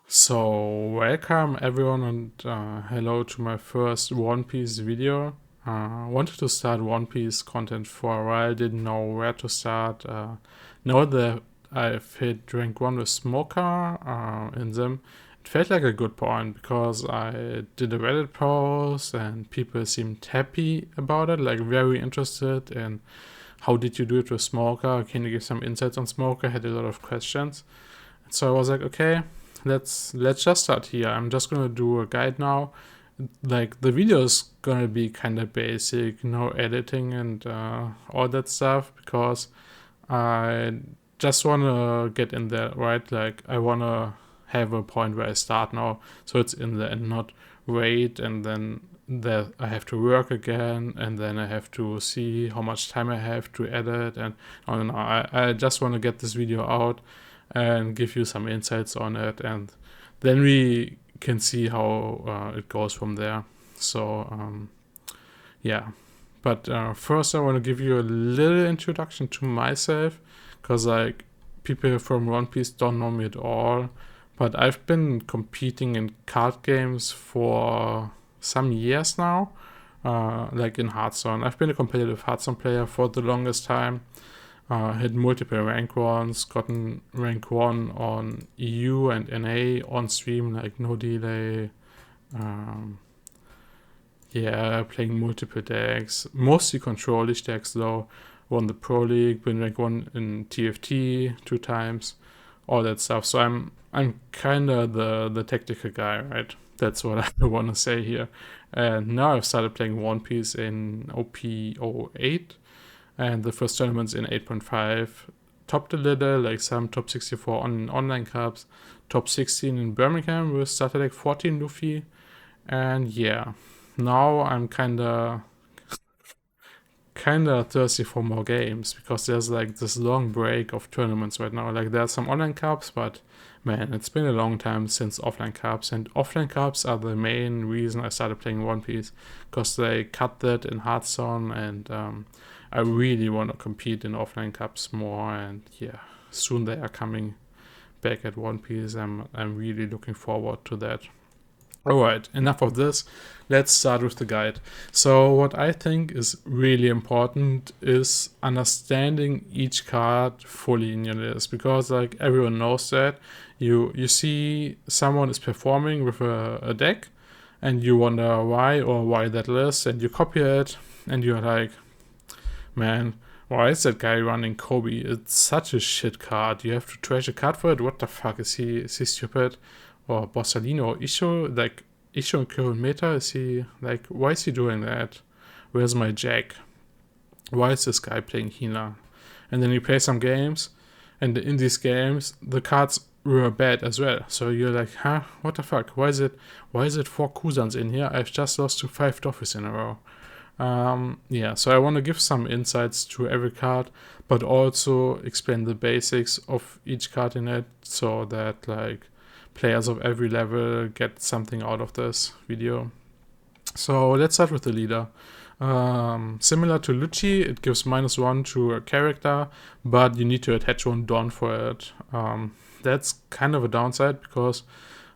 So, welcome everyone and hello to my first One Piece video. Wanted to start One Piece content for a while, didn't know where to start. Know that I've hit rank 1 with Smoker in them. It felt like a good point because I did a Reddit post and people seemed happy about it, like very interested in how did you do it with Smoker? Can you give some insights on Smoker? Had a lot of questions. So I was like, okay, let's just start here. I'm just gonna do a guide now. Like the video is gonna be kind of basic, no editing and all that stuff because I just wanna get in there, right? Like I wanna have a point where I start now, so it's in there and not wait and then there I have to work again and then I have to see how much time I have to edit and I don't know. I just want to get this video out and give you some insights on it, and then we can see how it goes from there. So yeah, but first I want to give you a little introduction to myself because like people from One Piece don't know me at all, but I've been competing in card games for some years now, like in Hearthstone. I've been a competitive Hearthstone player for the longest time. Had multiple rank ones, gotten rank 1 on EU and NA on stream, like no delay. Um, yeah, playing multiple decks, mostly control-ish decks though. Won the Pro League, been rank 1 in TFT 2 times, all that stuff. So I'm kind of the tactical guy, right? That's what I want to say here. And now I've started playing One Piece in OP08 and the first tournaments in 8.5. Topped a little, like some top 64 on online cups, top 16 in Birmingham with started like 14 Luffy. And yeah, now I'm kinda thirsty for more games because there's like this long break of tournaments right now. Like there's some online cups, but man, it's been a long time since offline cups, and offline cups are the main reason I started playing One Piece because they cut that in Hearthstone, and I really want to compete in offline cups more. And yeah, soon they are coming back at One Piece. I'm really looking forward to that. Alright, enough of this. Let's start with the guide. So, what I think is really important is understanding each card fully in your list because, like, everyone knows that you see someone is performing with a deck, and you wonder why or why that list, and you copy it, and you're like, man, why is that guy running Kobe? It's such a shit card. You have to trash a card for it. What the fuck is he? Is he stupid? Or Borsalino, Isho, like Isho in current meta, is he like, why is he doing that? Where's my Jack? Why is this guy playing Hina? And then you play some games, and in these games the cards were bad as well. So you're like, huh, what the fuck? Why is it 4 Kuzans in here? I've just lost to 5 Doffys in a row. Yeah, so I want to give some insights to every card, but also explain the basics of each card in it so that like players of every level get something out of this video. So let's start with the leader. Similar to Lucci, it gives -1 to a character, but you need to attach one Don for it. That's kind of a downside because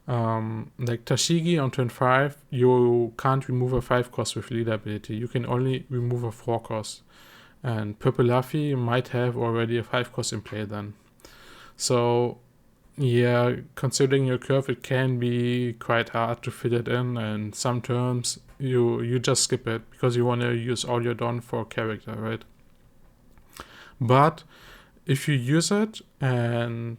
like Tashigi on turn 5, you can't remove a 5 cost with leader ability. You can only remove a 4 cost. And Purple Luffy might have already a 5 cost in play then. So yeah, considering your curve, it can be quite hard to fit it in, and some turns you just skip it because you want to use all your Don for character, right? But if you use it and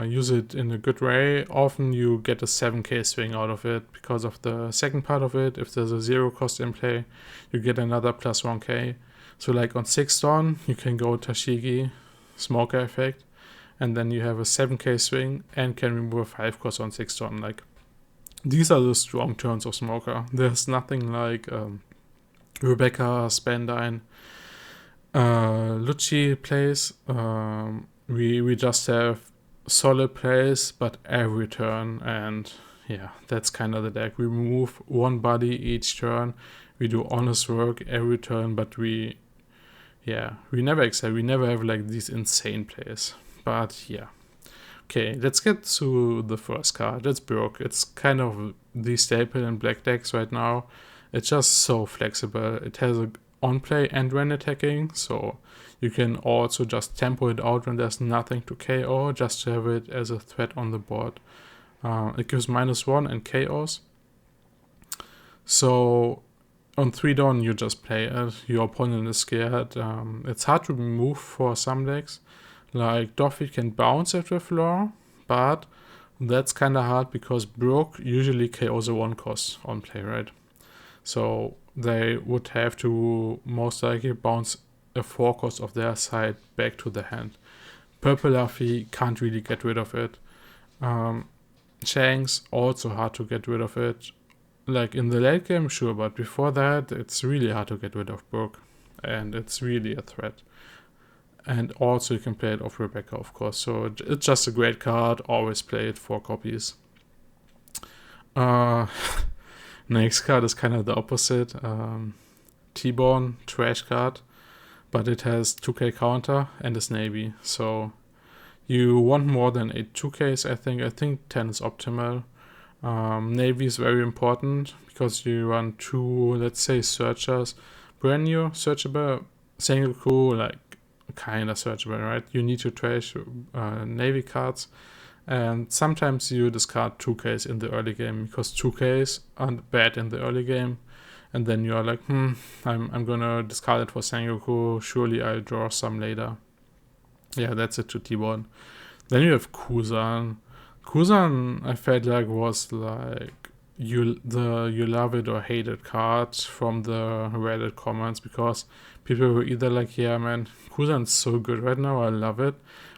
use it in a good way, often you get a 7k swing out of it because of the second part of it. If there's a 0 cost in play, you get another plus 1k. So like on 6 Don, you can go Tashigi, Smoker effect, and then you have a 7k swing and can remove a 5 cost on 6 Don. Like, these are the strong turns of Smoker. There's nothing like Rebecca, Spandine, Lucci plays. We just have solid plays, but every turn, and yeah, that's kind of the deck. We move one body each turn. We do honest work every turn, but we never excel. We never have like these insane plays. But yeah. Okay, let's get to the first card. That's Brook. It's kind of the staple in black decks right now. It's just so flexible. It has a on play and when attacking, so you can also just tempo it out when there's nothing to KO, just to have it as a threat on the board. It gives -1 and KOs. So on 3 dawn you just play it. Your opponent is scared. It's hard to remove for some decks. Like Doffy can bounce at the floor, but that's kind of hard because Brook usually KOs a 1 cost on play, right? So they would have to most likely bounce a 4 cost of their side back to the hand. Purple Luffy can't really get rid of it. Shanks also hard to get rid of it. Like in the late game, sure, but before that, it's really hard to get rid of Brook, and it's really a threat. And also you can play it off Rebecca, of course. So it's just a great card. Always play it 4 copies. Next card is kind of the opposite. T-Bone, trash card, but it has 2k counter and is Navy. So you want more than 8 2ks, I think. I think 10 is optimal. Navy is very important because you run 2, let's say, searchers. Brand new, searchable, Sengoku, like kind of searchable, right? You need to trash Navy cards. And sometimes you discard 2ks in the early game because 2ks are bad in the early game. And then you are like, I'm gonna discard it for Sengoku. Surely I'll draw some later. Yeah, that's it to T1. Then you have Kuzan. Kuzan, I felt like was like you love it or hate it card from the Reddit comments, because people were either like, yeah man, Kuzan's so good right now, I love it,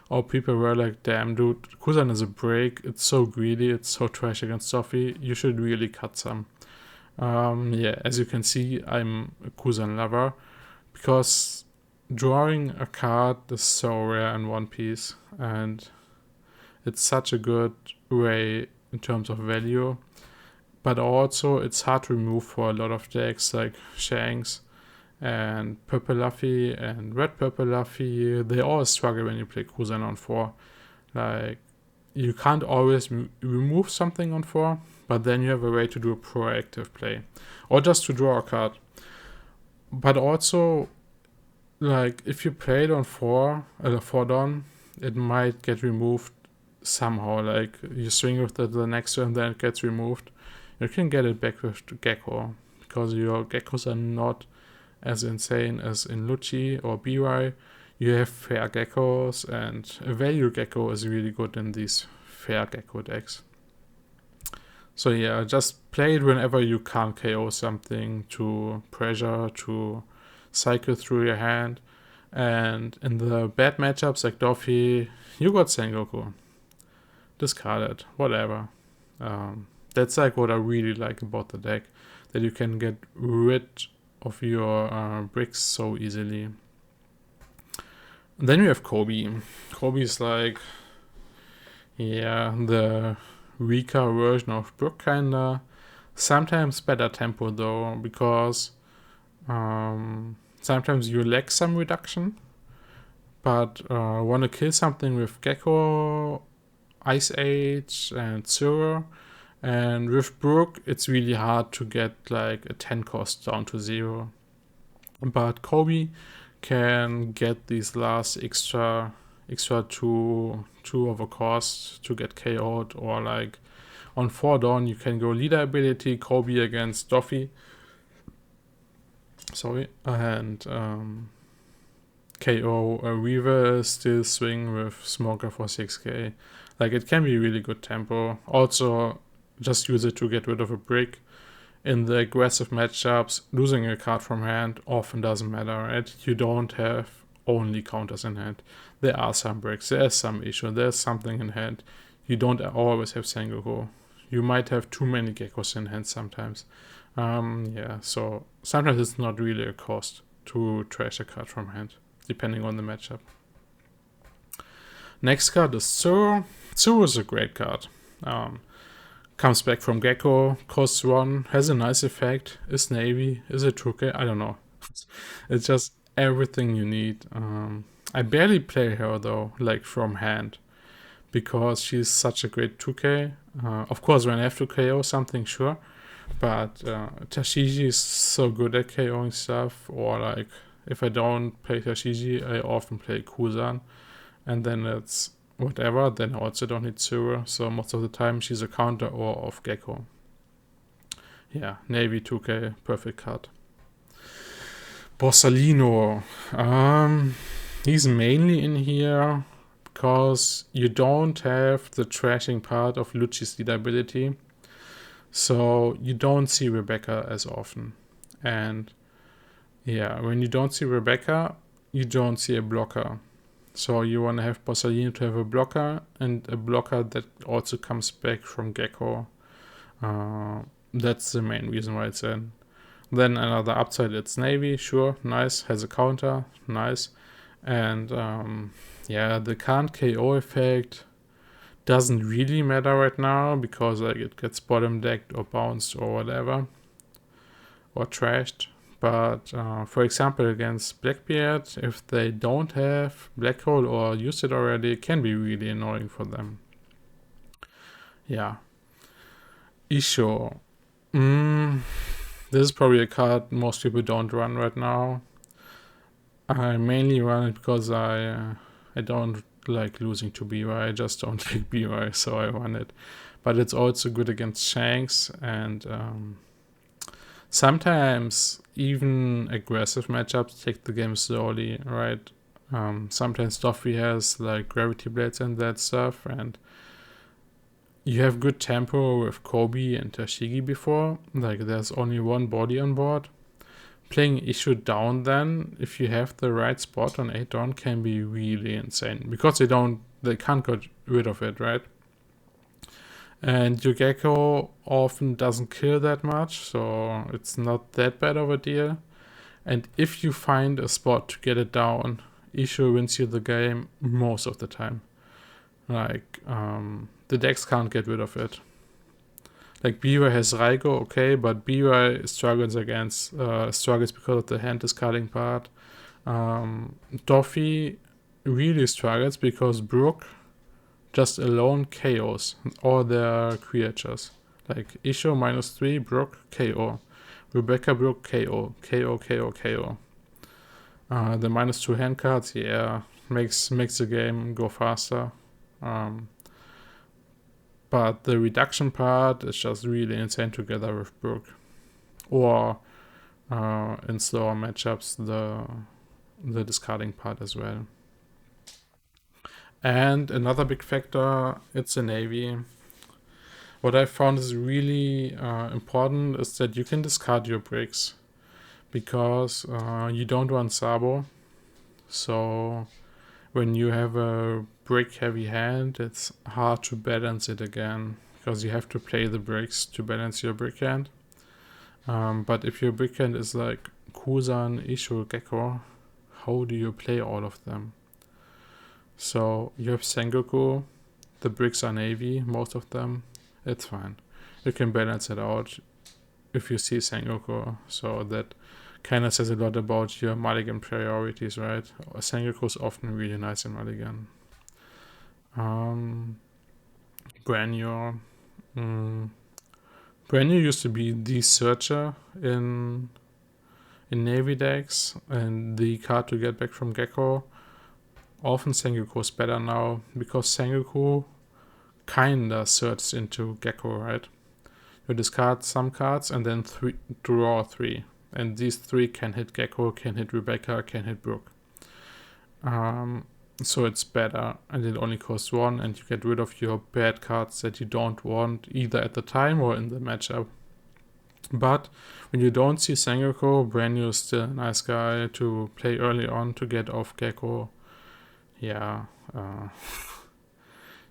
or people were like, damn dude, Kuzan is a break, it's so greedy, it's so trash against Sophie, you should really cut some. Yeah, as you can see, I'm a Kuzan lover, because drawing a card is so rare in One Piece, and it's such a good way in terms of value, but also it's hard to remove for a lot of decks like Shanks and Purple Luffy and Red Purple Luffy. They all struggle when you play Kuzan on 4. Like, you can't always remove something on 4, but then you have a way to do a proactive play or just to draw a card. But also, like, if you play it on 4 dawn, it might get removed somehow. Like, you swing with it the next turn, then it gets removed. You can get it back with Gecko, because your Geckos are not as insane as in Lucci or Birai. You have fair Geckos, and a value Gecko is really good in these fair Gecko decks. So yeah, just play it whenever you can't KO something, to pressure, to cycle through your hand. And in the bad matchups like Doffy, you got Sengoku. Discard it, whatever. That's like what I really like about the deck, that you can get rid of your bricks so easily. And then we have Kobe. Kobe is like, yeah, the weaker version of Brook kinda. Sometimes better tempo though, because sometimes you lack some reduction, but want to kill something with Gecko, Ice Age, and Zero. And with Brook, it's really hard to get like a 10 cost down to 0. But Kobe can get these last extra 2 of a cost to get KO'd, or like on 4 dawn you can go leader ability, Kobe against Doffy. And KO a Weaver, still swing with Smoker for 6k. Like, it can be really good tempo. Also, just use it to get rid of a brick. In the aggressive matchups, losing a card from hand often doesn't matter, right? You don't have only counters in hand. There are some bricks, there's some issue, there's something in hand. You don't always have Sengoku. You might have too many Geckos in hand sometimes. Yeah, so sometimes it's not really a cost to trash a card from hand, depending on the matchup. Next card is Zoro. Zoro is a great card. Comes back from Gecko, costs 1, has a nice effect, is Navy, is it 2k? I don't know. It's just everything you need. I barely play her though, like from hand, because she's such a great 2K. Of course, when I have to KO something, sure. But Tashigi is so good at KOing stuff, or like if I don't play Tashigi, I often play Kuzan, and then it's whatever. Then I also don't need Zero, so most of the time she's a counter or off Gecko. Yeah, Navy 2K, perfect card. Borsalino, he's mainly in here because you don't have the trashing part of Lucci's lead ability. So you don't see Rebecca as often. And yeah, when you don't see Rebecca, you don't see a blocker. So you want to have Borsalino to have a blocker, and a blocker that also comes back from Gecko. That's the main reason why it's in. Then another upside, it's Navy, sure, nice, has a counter, nice. And yeah, the can't KO effect doesn't really matter right now because like it gets bottom decked or bounced or whatever, or trashed. But for example, against Blackbeard, if they don't have Black Hole or used it already, it can be really annoying for them. Yeah. Isho. This is probably a card most people don't run right now. I mainly run it because I don't like losing to BY. I just don't like BY, so I run it. But it's also good against Shanks, and sometimes even aggressive matchups take the game slowly, right? Sometimes Doffy has like Gravity Blades and that stuff, and you have good tempo with Kobe and Tashigi before. Like there's only one body on board. Playing Issue down then, if you have the right spot on 8 down, can be really insane. Because they can't get rid of it, right? And your Gecko often doesn't kill that much, so it's not that bad of a deal. And if you find a spot to get it down, Issue wins you the game most of the time. Like, the decks can't get rid of it. Like BY has Raigo, okay, but BY struggles because of the hand discarding part. Doffy really struggles because Brook just alone KOs all their creatures. Like Isho -3, Brook KO. Rebecca Brook KO. KO, KO, KO. The -2 hand cards, yeah, makes the game go faster. But the reduction part is just really insane together with Brook. Or in slower matchups, the discarding part as well. And another big factor, it's a Navy. What I found is really important is that you can discard your bricks. Because you don't run Sabo. So when you have a brick heavy hand, it's hard to balance it again because you have to play the bricks to balance your brick hand. But if your brick hand is like Kuzan, Isho, Gecko, how do you play all of them? So you have Sengoku, the bricks are Navy, most of them, it's fine. You can balance it out if you see Sengoku, so that kind of says a lot about your mulligan priorities, right? Sengoku is often really nice in mulligan. Branyo. Branyo used to be the searcher in Navy decks and the card to get back from Gecko. Often Sengoku is better now because Sengoku kinda searches into Gecko, right? You discard some cards and then draw 3. And these 3 can hit Gecko, can hit Rebecca, can hit Brook. So it's better, and it only costs 1, and you get rid of your bad cards that you don't want, either at the time or in the matchup. But when you don't see Sengoku, Branyo is still a nice guy to play early on to get off Gecko. Yeah,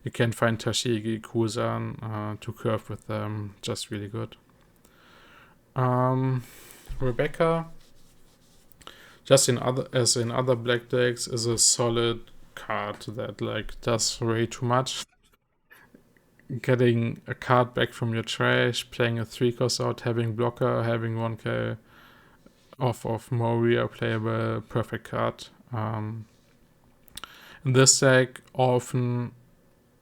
you can find Tashigi, Kuzan to curve with them, just really good. Rebecca, just in other black decks, is a solid card that like does way too much. Getting a card back from your trash, playing a 3-cost out, having blocker, having 1k off of Moria playable, perfect card. In this deck, often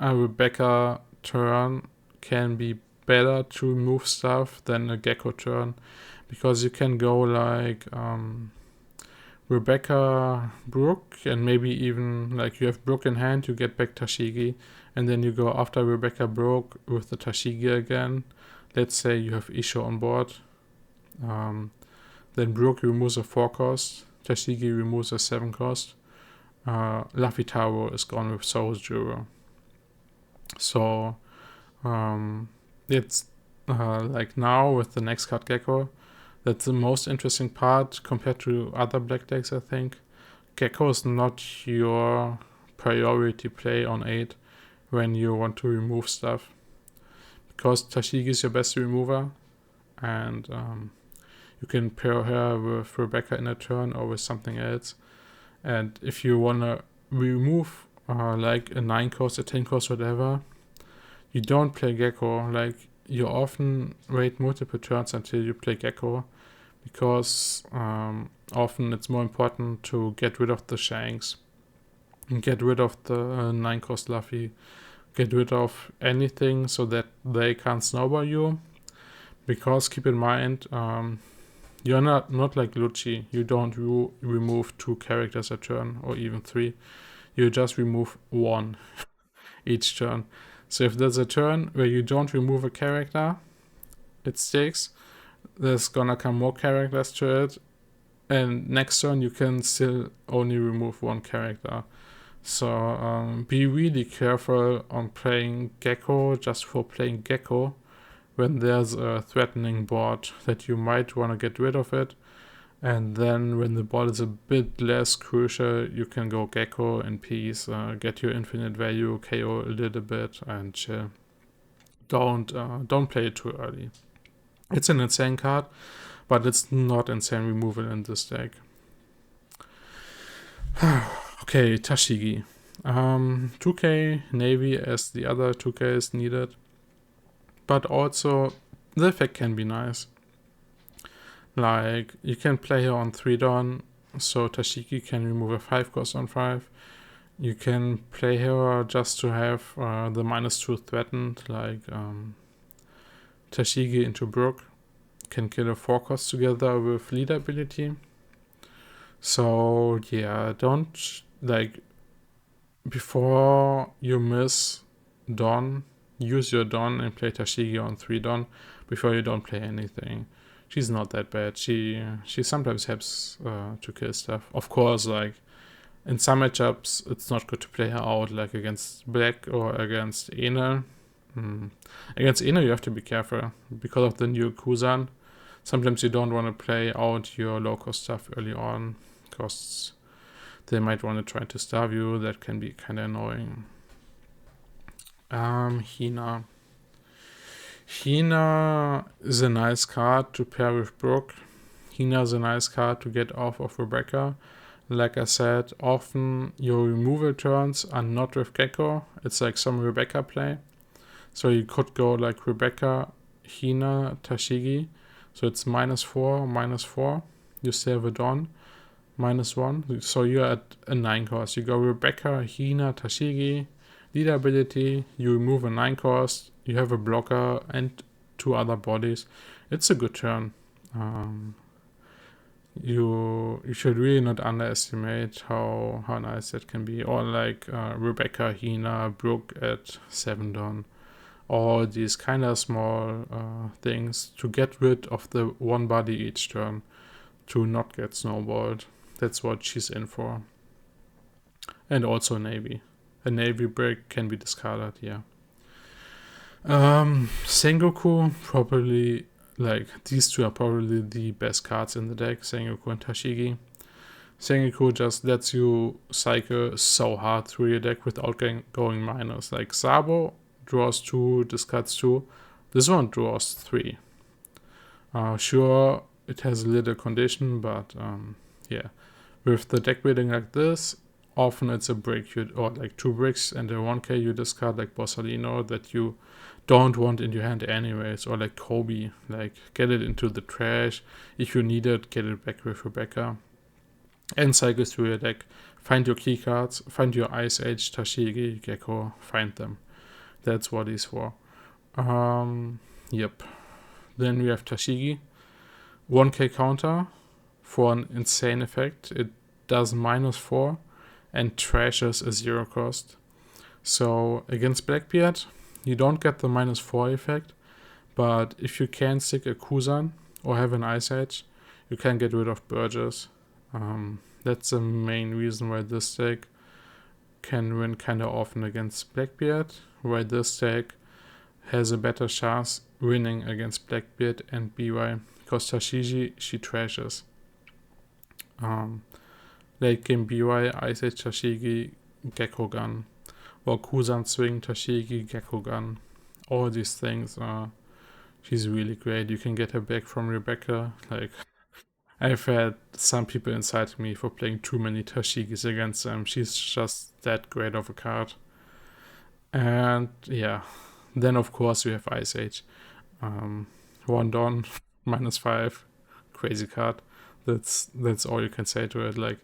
a Rebecca turn can be better to remove stuff than a Gecko turn, because you can go like Rebecca Brook, and maybe even like you have Brook in hand, you get back Tashigi, and then you go after Rebecca Brook with the Tashigi again. Let's say you have Isho on board. Then Brook removes a 4 cost, Tashigi removes a 7 cost. Luffy Taro is gone with Soul's Juro. So it's like now with the next card Gecko, that's the most interesting part compared to other black decks, I think. Gecko is not your priority play on 8 when you want to remove stuff, because Tashigi is your best remover, and you can pair her with Rebecca in a turn or with something else. And if you want to remove like a 9 cost, a 10 cost, whatever, you don't play Gecko. Like, you often wait multiple turns until you play Gecko, because often it's more important to get rid of the Shanks, and get rid of the 9 cost Luffy, get rid of anything so that they can't snowball you. Because keep in mind, you're not like Lucci. You don't remove 2 characters a turn, or even 3. You just remove 1 each turn. So if there's a turn where you don't remove a character, it sticks. There's gonna come more characters to it, and next turn you can still only remove 1 character. So be really careful on playing Gecko just for playing Gecko, when there's a threatening board that you might want to get rid of it. And then when the board is a bit less crucial, you can go Gecko in peace, get your infinite value, KO a little bit, and chill. Don't play it too early. It's an insane card, but it's not insane removal in this deck. Okay, Tashigi. 2k Navy as the other 2k is needed, but also the effect can be nice. Like, you can play her on 3 Dawn, so Tashigi can remove a 5 cost on 5. You can play her just to have the -2 threatened, like Tashigi into Brook can kill a 4 cost together with leader ability. So yeah, don't, like, before you miss Dawn, use your Dawn and play Tashigi on 3 Dawn before you don't play anything. She's not that bad. She sometimes helps to kill stuff. Of course, like, in some matchups, it's not good to play her out, like against Black or against Enel. Against Enel, you have to be careful because of the new Kuzan. Sometimes you don't want to play out your low-cost stuff early on, because they might want to try to starve you. That can be kind of annoying. Hina. Hina is a nice card to pair with Brook. Hina is a nice card to get off of Rebecca. Like I said, often your removal turns are not with Gecko. It's like some Rebecca play. So you could go like Rebecca, Hina, Tashigi. So it's -4, -4. You still have a Dawn, -1. So you're at a 9 cost. You go Rebecca, Hina, Tashigi, leader ability, you remove a 9 cost, you have a blocker and 2 other bodies. It's a good turn. You should really not underestimate how nice that can be. Or like Rebecca, Hina, Brook at 7 Dawn. All these kind of small things to get rid of the 1 body each turn, to not get snowballed. That's what she's in for. And also Navy. A Navy break can be discarded, yeah. Sengoku, probably, like, these 2 are probably the best cards in the deck, Sengoku and Tashigi. Sengoku just lets you cycle so hard through your deck without going minus. Like, Sabo draws 2, discards 2. This one draws 3. Sure, it has a little condition, but yeah. With the deck building like this, often it's a brick, or like 2 bricks and a 1k you discard, like Borsalino, that you don't want in your hand anyways, or like Kobe, like get it into the trash. If you need it, get it back with Rebecca. And cycle through your deck. Find your key cards, find your Ice Age, Tashigi, Gecko, find them. That's what he's for. Yep. Then we have Tashigi. 1k counter for an insane effect. It does -4 and trashes a 0 cost. So against Blackbeard, you don't get the -4 effect, but if you can stick a Kuzan or have an Ice Edge, you can get rid of Burgess. That's the main reason why this deck can win kind of often against Blackbeard, why this deck has a better chance winning against Blackbeard and BY, because Tashigi, she trashes. Late game BY, Ice Edge Tashigi, Gecko Gun, or Kuzan Swing Tashigi, Gecko Gun. All these things, she's really great. You can get her back from Rebecca. Like, I've had some people inside me for playing too many Tashigis against them. She's just that great of a card. And yeah, then of course we have Ice Age. 1 Dawn, -5, crazy card. That's all you can say to it. Like,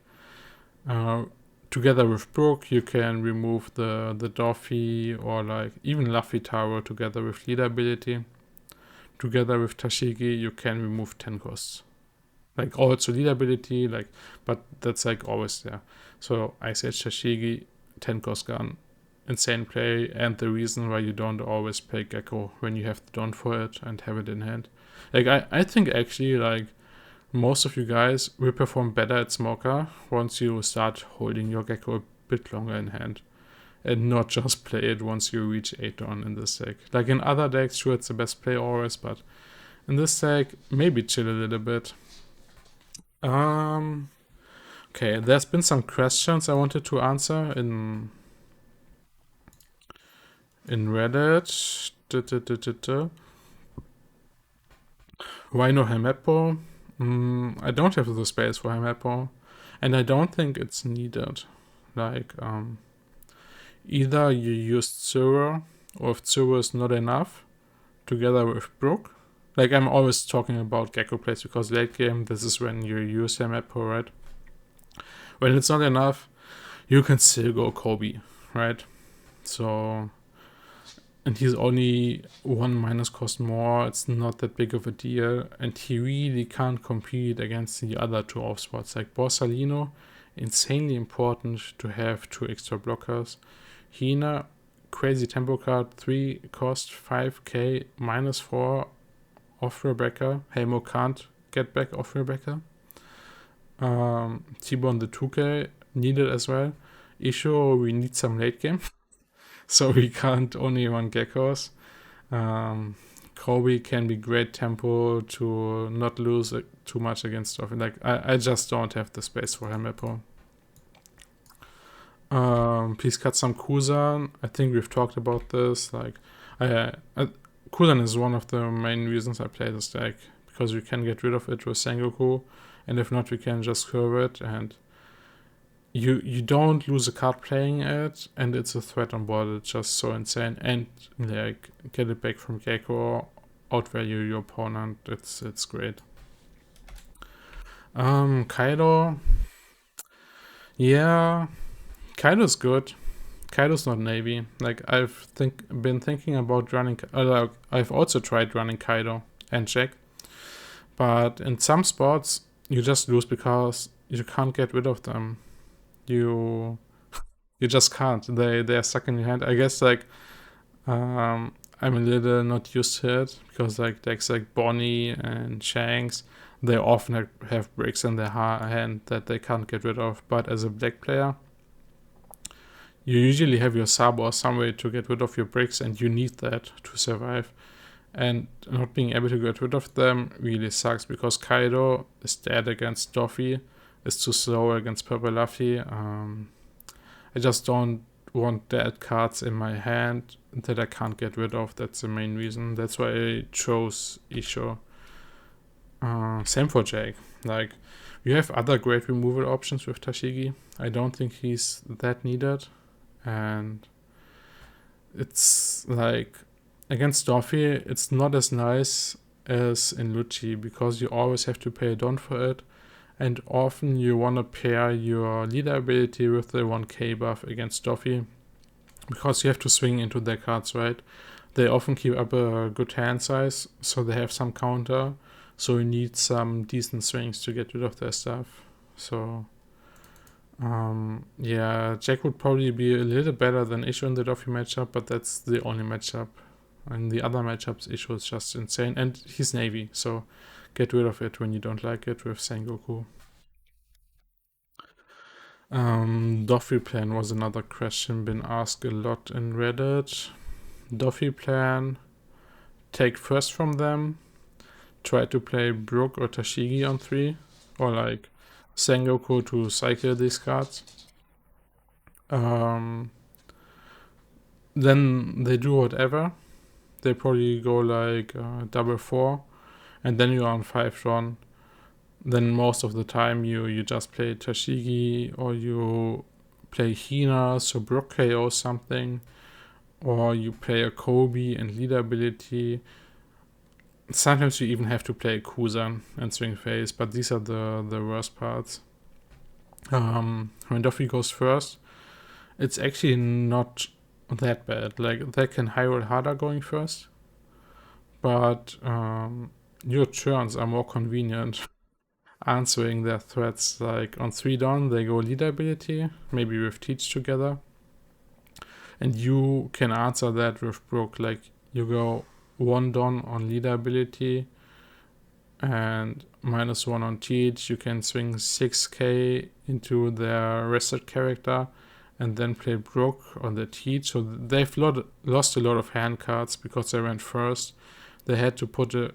together with Brook, you can remove the Doffy or like even Luffy Taro together with leader ability. Together with Tashigi, you can remove 10 costs. Like also leader ability, like, but that's like always there. So Ice Age Tashigi, 10 cost gun, insane play, and the reason why you don't always play Gecko when you have the Dawn for it and have it in hand. Like I think actually like most of you guys will perform better at Smoker once you start holding your Gecko a bit longer in hand and not just play it once you reach 8 Dawn in this deck. Like in other decks, sure, it's the best play always, but in this deck, maybe chill a little bit. Okay, there's been some questions I wanted to answer in Reddit. Why no Helmeppo? I don't have the space for Helmeppo, and I don't think it's needed. Like, either you use Zero, or if Zero is not enough, together with Brook. Like, I'm always talking about Gecko plays because late game, this is when you use Helmeppo, right? When it's not enough, you can still go Kobe, right? So, and he's only 1 minus cost more. It's not that big of a deal, and he really can't compete against the other 2 off spots. Like Borsalino, insanely important to have 2 extra blockers. Hina, crazy tempo card, 3 cost, 5k, -4 off Rebecca. Helmo can't get back off Rebecca. T-Bone the 2k needed as well. Isho, we need some late game. So we can't only run Geckos. Kobe can be great tempo to not lose too much against stuff. Like, I just don't have the space for Helmeppo. Please cut some Kuzan. I think we've talked about this. Like, Kuzan is one of the main reasons I play this deck, because we can get rid of it with Sengoku, and if not, we can just curve it, and you don't lose a card playing it, and it's a threat on board. It's just so insane, and like get it back from Gecko, outvalue your opponent. It's great. Kaido, yeah, Kaido's good. Kaido's not Navy. Like, I've been thinking about running. I've also tried running Kaido and Jack, but in some spots you just lose because you can't get rid of them. You just can't. They're stuck in your hand. I guess like I'm a little not used to it because like decks like Bonnie and Shanks, they often have bricks in their hand that they can't get rid of. But as a black player, you usually have your sub or some way to get rid of your bricks, and you need that to survive. And not being able to get rid of them really sucks because Kaido is dead against Doffy, is too slow against Purple Luffy. I just don't want dead cards in my hand that I can't get rid of. That's the main reason. That's why I chose Isho. Same for Jake. Like, you have other great removal options with Tashigi. I don't think he's that needed. And it's like, against Doffy, it's not as nice as in Lucci because you always have to pay a Don for it. And often you want to pair your leader ability with the 1k buff against Doffy, because you have to swing into their cards, right? They often keep up a good hand size, so they have some counter. So you need some decent swings to get rid of their stuff. So, yeah, Jack would probably be a little better than Ishu in the Doffy matchup, but that's the only matchup. In the other matchups, Ishu is just insane. And he's Navy, so get rid of it when you don't like it with Sengoku. Doffy plan was another question been asked a lot in Reddit. Doffy plan, take first from them, try to play Brook or Tashigi on 3, or like Sengoku to cycle these cards. Then they do whatever. They probably go like double 4, and then you're on 5 run. Then most of the time you just play Tashigi, or you play Hina, so Brook KO something, or you play a Kobe and leader ability. Sometimes you even have to play a Kuzan and swing face, but these are the worst parts. When Doffy goes first, it's actually not that bad. Like, they can high roll harder going first, but your turns are more convenient answering their threats. Like on 3 down, they go leader ability, maybe with teach together, and you can answer that with Brook. Like, you go 1 down on leader ability and -1 on teach. You can swing 6k into their rested character and then play Brook on the teach. So they've lost a lot of hand cards because they went first. They had to put a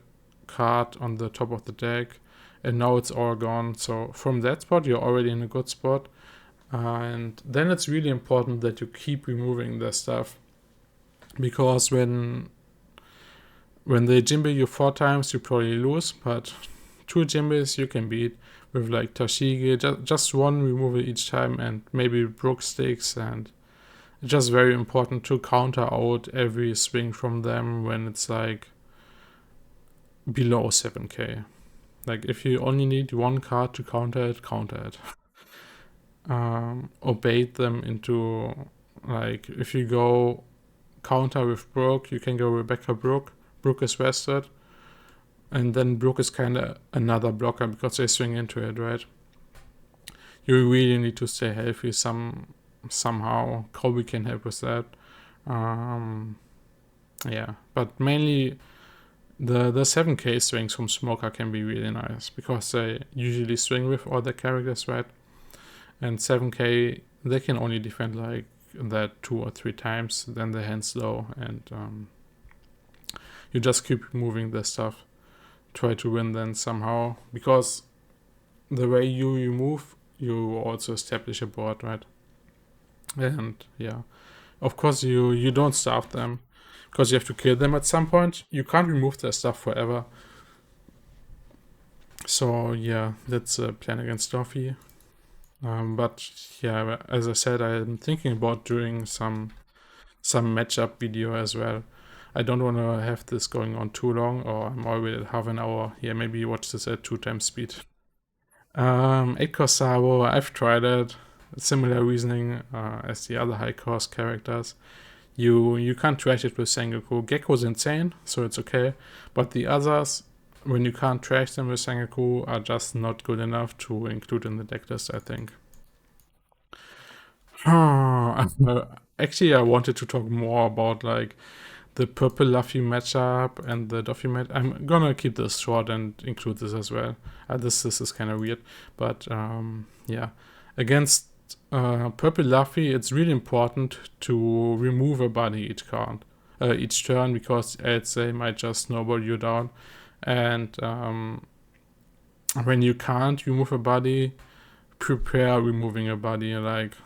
card on the top of the deck, and now it's all gone. So from that spot, you're already in a good spot. And then it's really important that you keep removing their stuff, because when they Jimbe you 4 times, you probably lose, but 2 Jimbes you can beat with like Tashigi, just 1 removal each time, and maybe Brook sticks. And it's just very important to counter out every swing from them when it's like below 7k. Like, if you only need 1 card to counter it, counter it. Or bait them into, like, if you go counter with Brook, you can go Rebecca Brook. Brook is rested, and then Brook is kind of another blocker because they swing into it, right? You really need to stay healthy somehow. Kobe can help with that. Yeah, but mainly the 7k swings from Smoker can be really nice, because they usually swing with all their characters, right? And 7k, they can only defend like that 2 or 3 times, then the hand's low, and you just keep moving their stuff. Try to win then somehow, because the way you move, you also establish a board, right? And yeah, of course you don't starve them, because you have to kill them at some point. You can't remove their stuff forever. So yeah, that's a plan against Doffy. But yeah, as I said, I'm thinking about doing some matchup video as well. I don't want to have this going on too long, or I'm already at half an hour. Yeah, maybe watch this at 2 times speed. 8-cost Sabo, I've tried it. Similar reasoning as the other high-cost characters. You can't trash it with Sengoku. Gekko's insane, so it's okay. But the others, when you can't trash them with Sengoku, are just not good enough to include in the deck list, I think. Actually, I wanted to talk more about like the purple Luffy matchup and the Doffy match. I'm gonna keep this short and include this as well. This is kind of weird, but yeah, against purple Luffy, it's really important to remove a body each turn, because else they might just snowball you down. And when you can't remove a body, prepare removing a body. Like,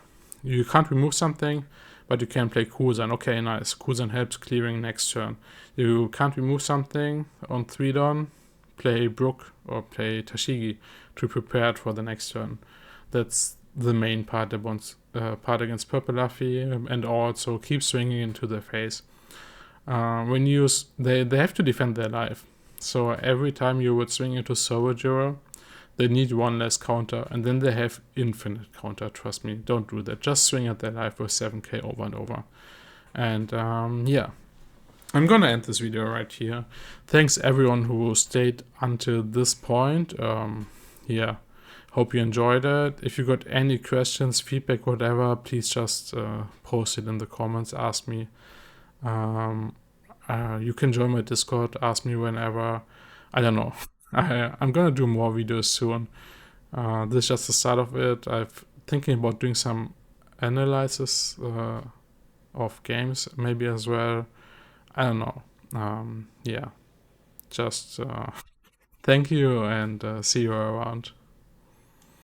you can't remove something, but you can play Kuzan. Okay, nice. Kuzan helps clearing next turn. You can't remove something on 3 down, play Brook or play Tashigi to prepare it for the next turn. That's the main part part against purple Luffy, and also keep swinging into their face. When you use, they have to defend their life. So every time you would swing into Soul, they need 1 less counter, and then they have infinite counter. Trust me, don't do that. Just swing at their life with 7k over and over. And yeah, I'm gonna end this video right here. Thanks everyone who stayed until this point. Yeah, hope you enjoyed it. If you got any questions, feedback, whatever, please just post it in the comments, ask me. You can join my Discord, ask me whenever. I don't know. I'm gonna do more videos soon. This is just the start of it. I'm thinking about doing some analysis of games maybe as well. I don't know. Yeah, just thank you and see you around.